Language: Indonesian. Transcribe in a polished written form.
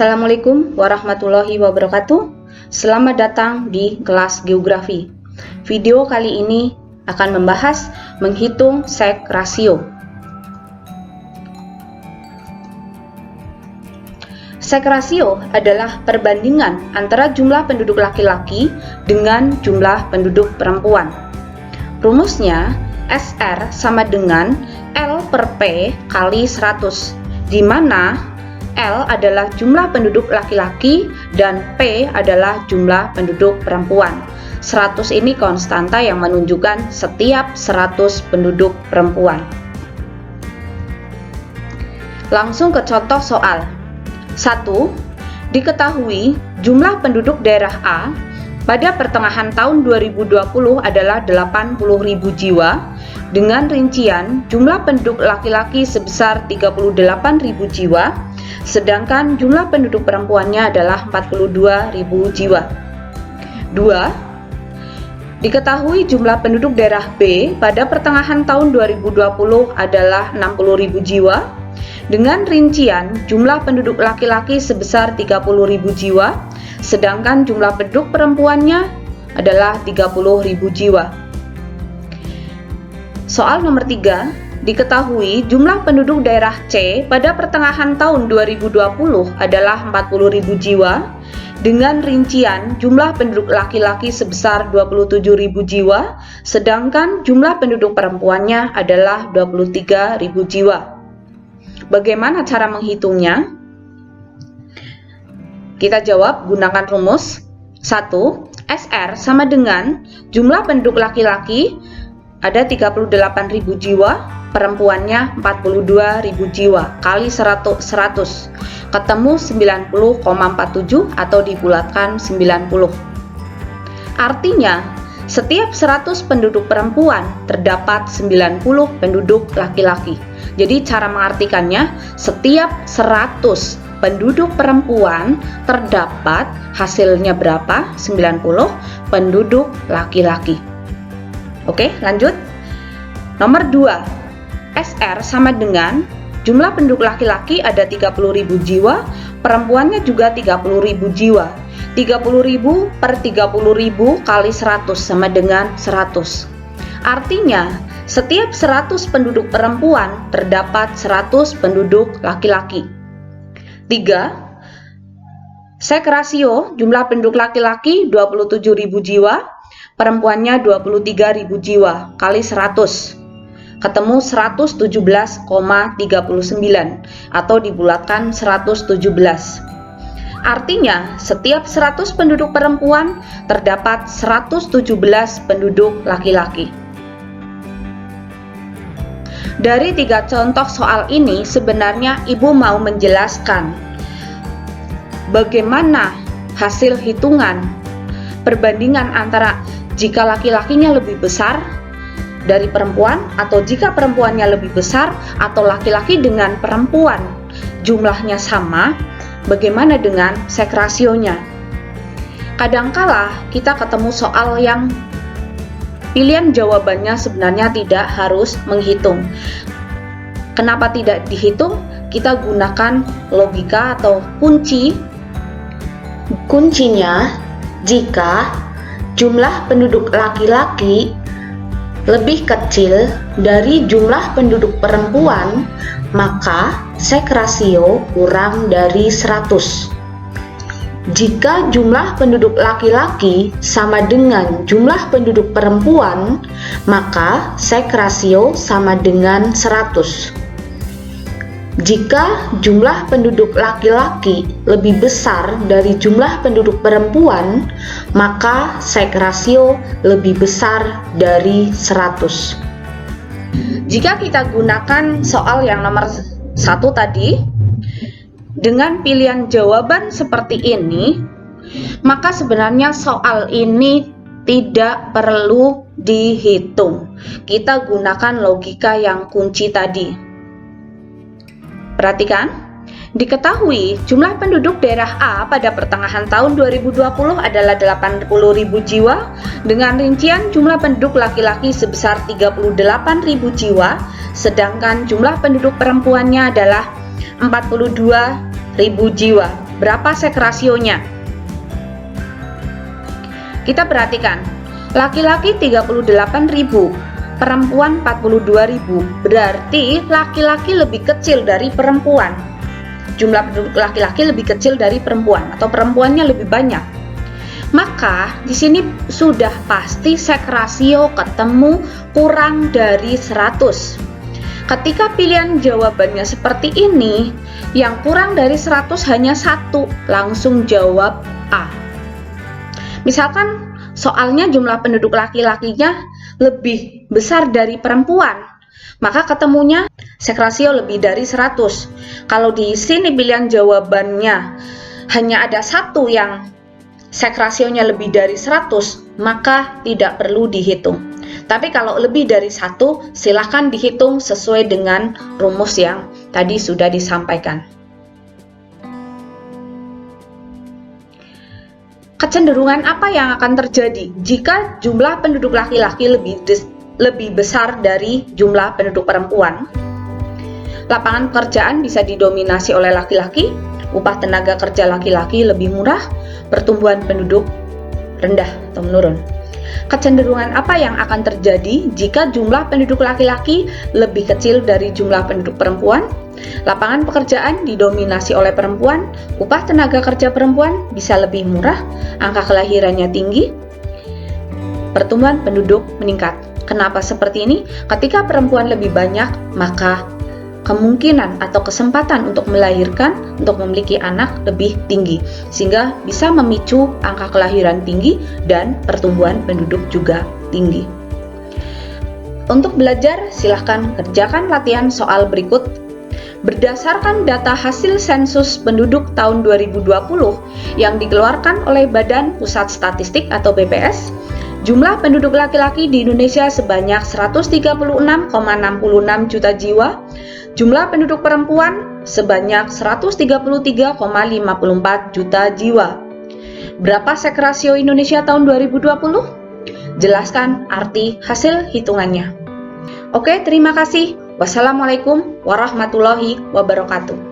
Assalamualaikum warahmatullahi wabarakatuh. Selamat datang di kelas geografi. Video kali ini akan membahas menghitung sek rasio. Sek rasio adalah perbandingan antara jumlah penduduk laki-laki dengan jumlah penduduk perempuan. Rumusnya SR sama dengan L per P kali 100, di mana L adalah jumlah penduduk laki-laki dan P adalah jumlah penduduk perempuan. 100 ini konstanta yang menunjukkan setiap 100 penduduk perempuan. Langsung ke contoh soal. 1. Diketahui jumlah penduduk daerah A pada pertengahan tahun 2020 adalah 80.000 jiwa, dengan rincian jumlah penduduk laki-laki sebesar 38.000 jiwa, sedangkan jumlah penduduk perempuannya adalah 42.000 jiwa. 2. Diketahui jumlah penduduk daerah B pada pertengahan tahun 2020 adalah 60.000 jiwa, dengan rincian jumlah penduduk laki-laki sebesar 30.000 jiwa, sedangkan jumlah penduduk perempuannya adalah 30.000 jiwa. Soal nomor 3. Diketahui jumlah penduduk daerah C pada pertengahan tahun 2020 adalah 40.000 jiwa, dengan rincian jumlah penduduk laki-laki sebesar 27.000 jiwa, sedangkan jumlah penduduk perempuannya adalah 23.000 jiwa. Bagaimana cara menghitungnya? Kita jawab gunakan rumus. 1. SR sama dengan jumlah penduduk laki-laki ada 38.000 jiwa, perempuannya 42.000 jiwa, kali 100, ketemu 90,47 atau dibulatkan 90. Artinya, setiap 100 penduduk perempuan terdapat 90 penduduk laki-laki. Jadi cara mengartikannya, setiap 100 penduduk perempuan terdapat hasilnya berapa? 90 penduduk laki-laki. Oke, lanjut. Nomor 2. SR sama dengan jumlah penduduk laki-laki ada 30.000 jiwa, perempuannya juga 30.000 jiwa. 30.000 per 30.000 kali 100 sama dengan 100. Artinya, setiap 100 penduduk perempuan terdapat 100 penduduk laki-laki. 3. Sek rasio jumlah penduduk laki-laki 27.000 jiwa, perempuannya 23.000 jiwa, kali 100. Ketemu 117,39 atau dibulatkan 117. Artinya, setiap 100 penduduk perempuan terdapat 117 penduduk laki-laki. Dari 3 contoh soal ini, sebenarnya Ibu mau menjelaskan bagaimana hasil hitungan perbandingan antara jika laki-lakinya lebih besar dari perempuan, atau jika perempuannya lebih besar, atau laki-laki dengan perempuan jumlahnya sama, bagaimana dengan sek rasionya. Kadangkala kita ketemu soal yang pilihan jawabannya sebenarnya tidak harus menghitung. Kenapa tidak dihitung? Kita gunakan logika atau kunci. Kuncinya, jika jumlah penduduk laki-laki lebih kecil dari jumlah penduduk perempuan, maka sek rasio kurang dari 100. Jika jumlah penduduk laki-laki sama dengan jumlah penduduk perempuan, maka sek rasio sama dengan 100. Jika jumlah penduduk laki-laki lebih besar dari jumlah penduduk perempuan, maka sek rasio lebih besar dari 100. Jika kita gunakan soal yang nomor 1 tadi, dengan pilihan jawaban seperti ini, maka sebenarnya soal ini tidak perlu dihitung. Kita gunakan logika yang kunci tadi. Perhatikan, diketahui jumlah penduduk daerah A pada pertengahan tahun 2020 adalah 80.000 jiwa, dengan rincian jumlah penduduk laki-laki sebesar 38.000 jiwa, sedangkan jumlah penduduk perempuannya adalah 42.000 jiwa. Berapa sek rasionya? Kita perhatikan, laki-laki 38.000, perempuan 42.000. Berarti laki-laki lebih kecil dari perempuan. Jumlah penduduk laki-laki lebih kecil dari perempuan atau perempuannya lebih banyak. Maka di sini sudah pasti sek rasio ketemu kurang dari 100. Ketika pilihan jawabannya seperti ini, yang kurang dari 100 hanya satu, langsung jawab A. Misalkan soalnya jumlah penduduk laki-lakinya lebih besar dari perempuan, maka ketemunya sek rasio lebih dari 100. Kalau di sini pilihan jawabannya hanya ada satu yang sek rasionya lebih dari 100, maka tidak perlu dihitung. Tapi kalau lebih dari satu, silahkan dihitung sesuai dengan rumus yang tadi sudah disampaikan. Kecenderungan apa yang akan terjadi jika jumlah penduduk laki-laki lebih besar dari jumlah penduduk perempuan? Lapangan pekerjaan bisa didominasi oleh laki-laki, upah tenaga kerja laki-laki lebih murah, pertumbuhan penduduk rendah atau menurun. Kecenderungan apa yang akan terjadi jika jumlah penduduk laki-laki lebih kecil dari jumlah penduduk perempuan? Lapangan pekerjaan didominasi oleh perempuan, upah tenaga kerja perempuan bisa lebih murah, angka kelahirannya tinggi, pertumbuhan penduduk meningkat. Kenapa seperti ini? Ketika perempuan lebih banyak, maka kemungkinan atau kesempatan untuk melahirkan, untuk memiliki anak lebih tinggi, sehingga bisa memicu angka kelahiran tinggi dan pertumbuhan penduduk juga tinggi. Untuk belajar, silahkan kerjakan latihan soal berikut. Berdasarkan data hasil sensus penduduk tahun 2020 yang dikeluarkan oleh Badan Pusat Statistik atau BPS, jumlah penduduk laki-laki di Indonesia sebanyak 136,66 juta jiwa, jumlah penduduk perempuan sebanyak 133,54 juta jiwa. Berapa sek rasio Indonesia tahun 2020? Jelaskan arti hasil hitungannya. Oke, terima kasih. Wassalamualaikum warahmatullahi wabarakatuh.